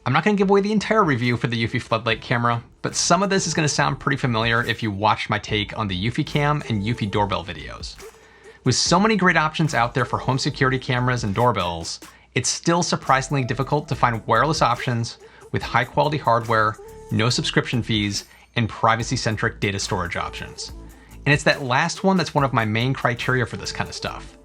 I'm not going to give away the entire review for the eufy floodlight camera, but some of this is going to sound pretty familiar if you watched my take on the eufyCam and eufy doorbell videos. With so many great options out there for home security cameras and doorbells, it's still surprisingly difficult to find wireless options with high quality hardware, no subscription fees, and privacy-centric data storage options. And it's that last one that's one of my main criteria for this kind of stuff.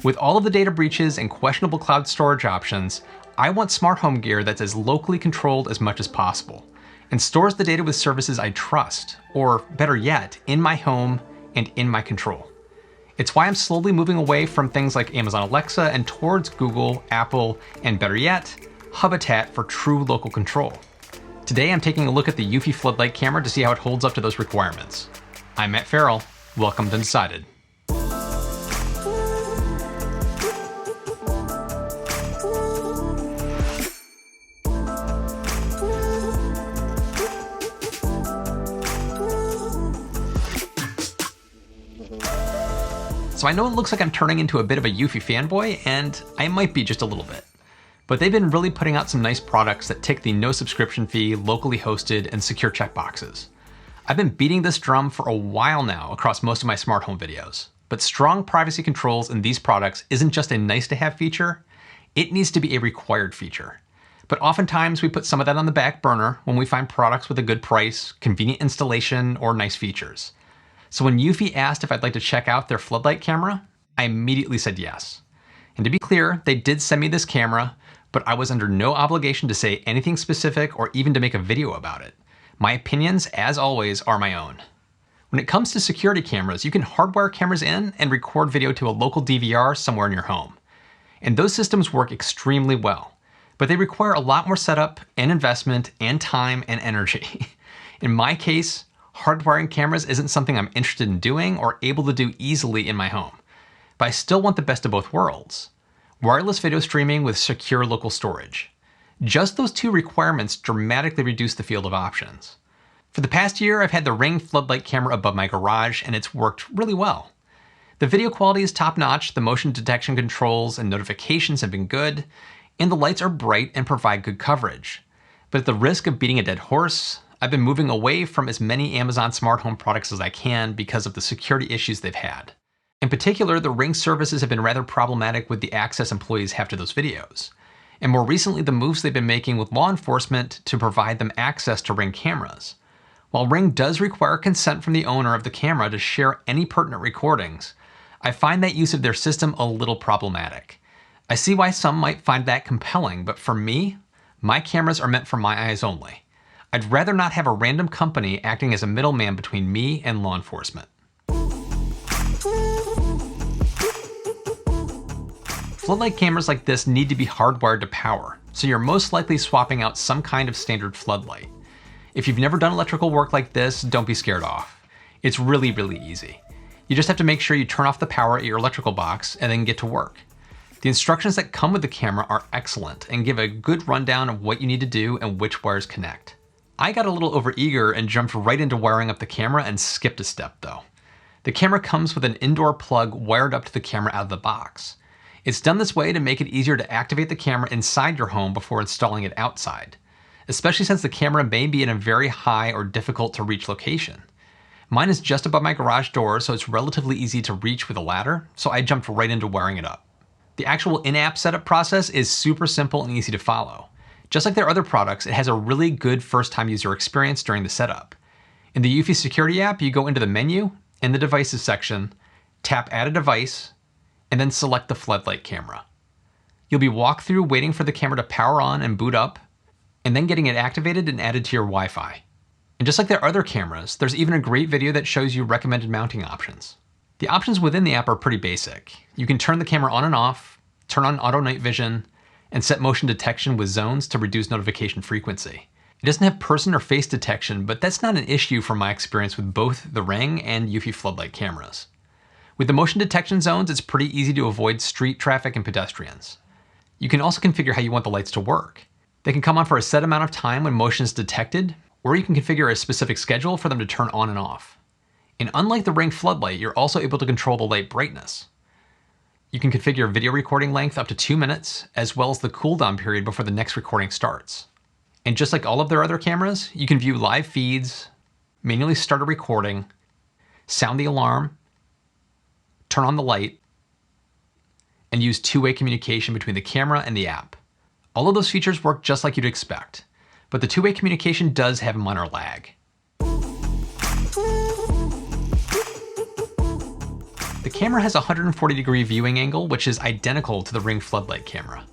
With all of the data breaches and questionable cloud storage options, I want smart home gear that's as locally controlled as much as possible, and stores the data with services I trust, or better yet, in my home and in my control. It's why I'm slowly moving away from things like Amazon Alexa and towards Google, Apple, and better yet, Habitat for true local control. Today I'm taking a look at the eufy floodlight camera to see how it holds up to those requirements. I'm Matt Ferrell. Welcome to Undecided. So I know it looks like I'm turning into a bit of a eufy fanboy, and I might be just a little bit. But they've been really putting out some nice products that tick the no subscription fee, locally hosted, and secure checkboxes. I've been beating this drum for a while now across most of my smart home videos, but strong privacy controls in these products isn't just a nice to have feature, it needs to be a required feature. But oftentimes we put some of that on the back burner when we find products with a good price, convenient installation, or nice features. So when eufy asked if I'd like to check out their floodlight camera, I immediately said yes. And to be clear, they did send me this camera, but I was under no obligation to say anything specific or even to make a video about it. My opinions, as always, are my own. When it comes to security cameras, you can hardwire cameras in and record video to a local DVR somewhere in your home. And those systems work extremely well, but they require a lot more setup and investment and time and energy. In my case, hardwiring cameras isn't something I'm interested in doing or able to do easily in my home. But I still want the best of both worlds. Wireless video streaming with secure local storage. Just those two requirements dramatically reduce the field of options. For the past year, I've had the Ring Floodlight Camera above my garage, and it's worked really well. The video quality is top-notch, the motion detection controls and notifications have been good, and the lights are bright and provide good coverage. But at the risk of beating a dead horse, I've been moving away from as many Amazon smart home products as I can because of the security issues they've had. In particular, the Ring services have been rather problematic with the access employees have to those videos. And more recently, the moves they've been making with law enforcement to provide them access to Ring cameras. While Ring does require consent from the owner of the camera to share any pertinent recordings, I find that use of their system a little problematic. I see why some might find that compelling, but for me, my cameras are meant for my eyes only. I'd rather not have a random company acting as a middleman between me and law enforcement. Floodlight cameras like this need to be hardwired to power, so you're most likely swapping out some kind of standard floodlight. If you've never done electrical work like this, don't be scared off. It's really easy. You just have to make sure you turn off the power at your electrical box and then get to work. The instructions that come with the camera are excellent and give a good rundown of what you need to do and which wires connect. I got a little overeager and jumped right into wiring up the camera and skipped a step though. The camera comes with an indoor plug wired up to the camera out of the box. It's done this way to make it easier to activate the camera inside your home before installing it outside, especially since the camera may be in a very high or difficult to reach location. Mine is just above my garage door, so it's relatively easy to reach with a ladder, so I jumped right into wiring it up. The actual in-app setup process is super simple and easy to follow. Just like their other products, it has a really good first-time user experience during the setup. In the eufy security app, you go into the menu, in the devices section, tap add a device, and then select the floodlight camera. You'll be walked through waiting for the camera to power on and boot up, and then getting it activated and added to your Wi-Fi. And just like their other cameras, there's even a great video that shows you recommended mounting options. The options within the app are pretty basic. You can turn the camera on and off, turn on auto night vision, and set motion detection with zones to reduce notification frequency. It doesn't have person or face detection, but that's not an issue from my experience with both the Ring and eufy floodlight cameras. With the motion detection zones, it's pretty easy to avoid street traffic and pedestrians. You can also configure how you want the lights to work. They can come on for a set amount of time when motion is detected, or you can configure a specific schedule for them to turn on and off. And unlike the Ring floodlight, you're also able to control the light brightness. You can configure video recording length up to 2 minutes, as well as the cooldown period before the next recording starts. And just like all of their other cameras, you can view live feeds, manually start a recording, sound the alarm, turn on the light, and use two-way communication between the camera and the app. All of those features work just like you'd expect, but the two-way communication does have a minor lag. The camera has a 140-degree viewing angle, which is identical to the Ring Floodlight camera.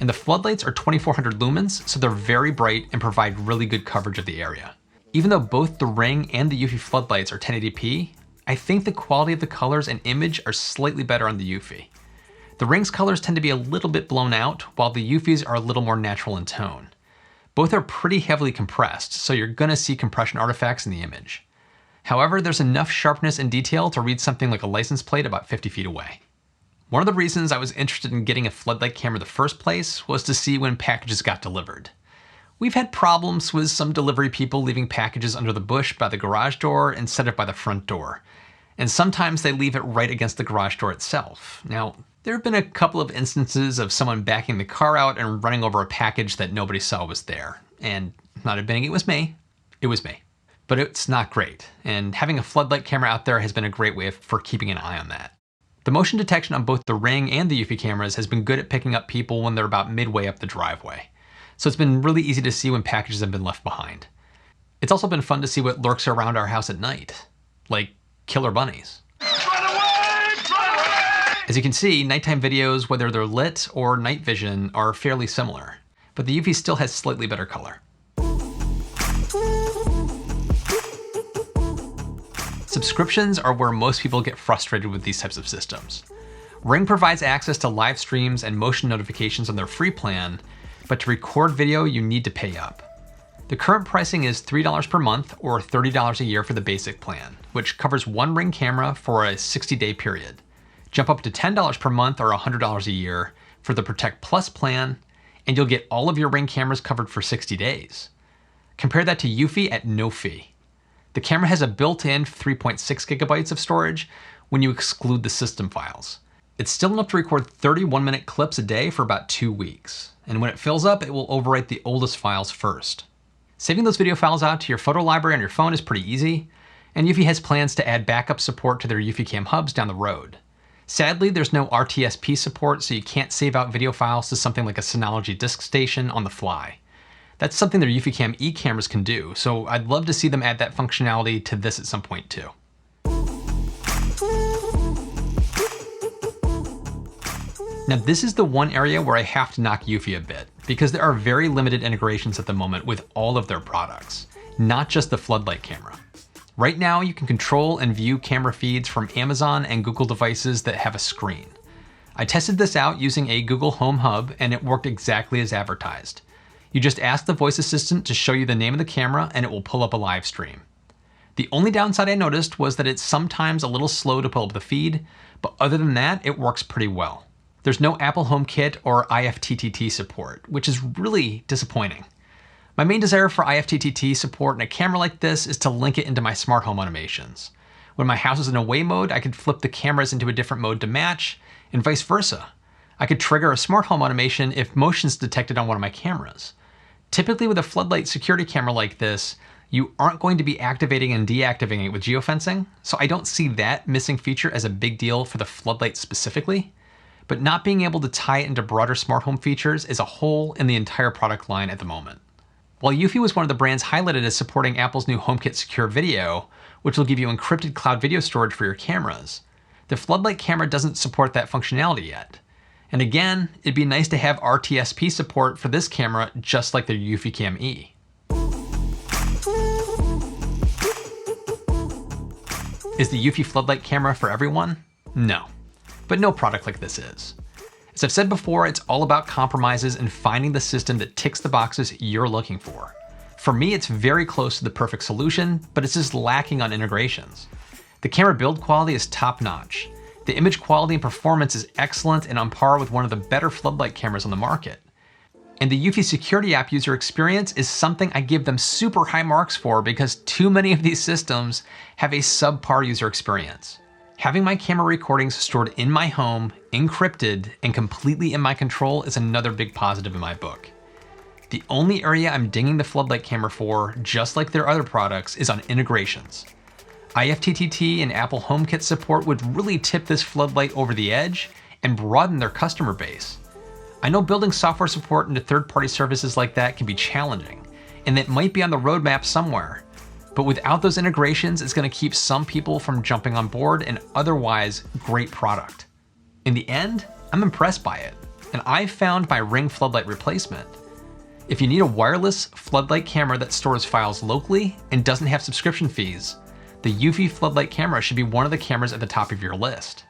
And the floodlights are 2400 lumens, so they're very bright and provide really good coverage of the area. Even though both the Ring and the eufy floodlights are 1080p, I think the quality of the colors and image are slightly better on the eufy. The Ring's colors tend to be a little bit blown out, while the eufy's are a little more natural in tone. Both are pretty heavily compressed, so you're gonna see compression artifacts in the image. However, there's enough sharpness and detail to read something like a license plate about 50 feet away. One of the reasons I was interested in getting a floodlight camera in the first place was to see when packages got delivered. We've had problems with some delivery people leaving packages under the bush by the garage door instead of by the front door. And sometimes they leave it right against the garage door itself. Now, there have been a couple of instances of someone backing the car out and running over a package that nobody saw was there. And not admitting it was me. But it's not great, and having a floodlight camera out there has been a great way for keeping an eye on that. The motion detection on both the Ring and the eufy cameras has been good at picking up people when they're about midway up the driveway. So it's been really easy to see when packages have been left behind. It's also been fun to see what lurks around our house at night, like killer bunnies. Run away! Run away! As you can see, nighttime videos, whether they're lit or night vision, are fairly similar, but the eufy still has slightly better color. Subscriptions are where most people get frustrated with these types of systems. Ring provides access to live streams and motion notifications on their free plan, but to record video, you need to pay up. The current pricing is $3 per month or $30 a year for the basic plan, which covers one Ring camera for a 60-day period. Jump up to $10 per month or $100 a year for the Protect Plus plan, and you'll get all of your Ring cameras covered for 60 days. Compare that to eufy at no fee. The camera has a built-in 3.6 gigabytes of storage when you exclude the system files. It's still enough to record 31-minute clips a day for about 2 weeks. And when it fills up, it will overwrite the oldest files first. Saving those video files out to your photo library on your phone is pretty easy, and eufy has plans to add backup support to their eufyCam hubs down the road. Sadly, there's no RTSP support, so you can't save out video files to something like a Synology disk station on the fly. That's something their eufyCam E cameras can do, so I'd love to see them add that functionality to this at some point too. Now this is the one area where I have to knock eufy a bit, because there are very limited integrations at the moment with all of their products, not just the floodlight camera. Right now you can control and view camera feeds from Amazon and Google devices that have a screen. I tested this out using a Google Home Hub and it worked exactly as advertised. You just ask the voice assistant to show you the name of the camera and it will pull up a live stream. The only downside I noticed was that it's sometimes a little slow to pull up the feed, but other than that, it works pretty well. There's no Apple HomeKit or IFTTT support, which is really disappointing. My main desire for IFTTT support in a camera like this is to link it into my smart home automations. When my house is in away mode, I could flip the cameras into a different mode to match, and vice versa. I could trigger a smart home automation if motion's detected on one of my cameras. Typically with a floodlight security camera like this, you aren't going to be activating and deactivating it with geofencing, so I don't see that missing feature as a big deal for the floodlight specifically, but not being able to tie it into broader smart home features is a hole in the entire product line at the moment. While eufy was one of the brands highlighted as supporting Apple's new HomeKit Secure Video, which will give you encrypted cloud video storage for your cameras, the floodlight camera doesn't support that functionality yet. And again, it'd be nice to have RTSP support for this camera just like their eufyCam E. Is the eufy floodlight camera for everyone? No, but no product like this is. As I've said before, it's all about compromises and finding the system that ticks the boxes you're looking for. For me, it's very close to the perfect solution, but it's just lacking on integrations. The camera build quality is top-notch. The image quality and performance is excellent and on par with one of the better floodlight cameras on the market. And the eufy security app user experience is something I give them super high marks for because too many of these systems have a subpar user experience. Having my camera recordings stored in my home, encrypted, and completely in my control is another big positive in my book. The only area I'm dinging the floodlight camera for, just like their other products, is on integrations. IFTTT and Apple HomeKit support would really tip this floodlight over the edge and broaden their customer base. I know building software support into third-party services like that can be challenging, and it might be on the roadmap somewhere. But without those integrations, it's going to keep some people from jumping on board an otherwise great product. In the end, I'm impressed by it, and I've found my Ring Floodlight replacement. If you need a wireless floodlight camera that stores files locally and doesn't have subscription fees, the eufy Floodlight Camera should be one of the cameras at the top of your list.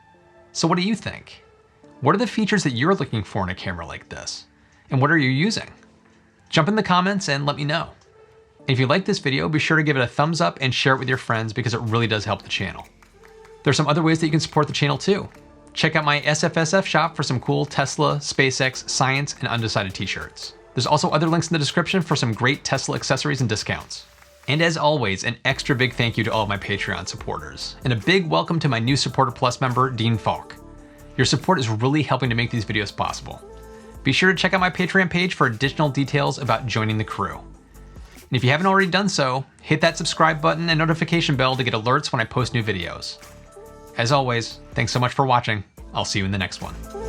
So what do you think? What are the features that you're looking for in a camera like this? And what are you using? Jump in the comments and let me know. And if you like this video, be sure to give it a thumbs up and share it with your friends because it really does help the channel. There's some other ways that you can support the channel too. Check out my SFSF shop for some cool Tesla, SpaceX, Science, and Undecided t-shirts. There's also other links in the description for some great Tesla accessories and discounts. And as always, an extra big thank you to all of my Patreon supporters, and a big welcome to my new Supporter Plus member, Dean Falk. Your support is really helping to make these videos possible. Be sure to check out my Patreon page for additional details about joining the crew. And if you haven't already done so, hit that subscribe button and notification bell to get alerts when I post new videos. As always, thanks so much for watching. I'll see you in the next one.